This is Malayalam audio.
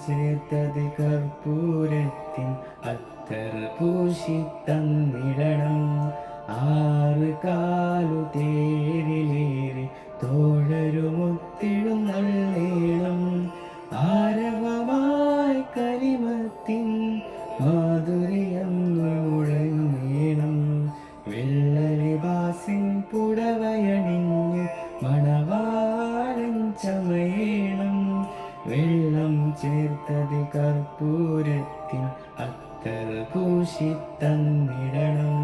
ചേർത്തത് കർപ്പൂരത്തിൻ അത്തർ പൂശി തന്നിടണം. 6 കാലു തേരിലേറി തോഴരുമൊത്തെഴുന്നള്ളേണം. ആരവമായി കലിമത്തിൻ മാധുര്യം മുഴങ്ങേണം. വെള്ളലിബാസിൻ പുടവയണിഞ്ഞ് മണവാളൻ ചമയേണം. വെള്ളം ചേർത്തത് കർപ്പൂരത്തിൻ അത്തർ പൂശി തന്നിടണം.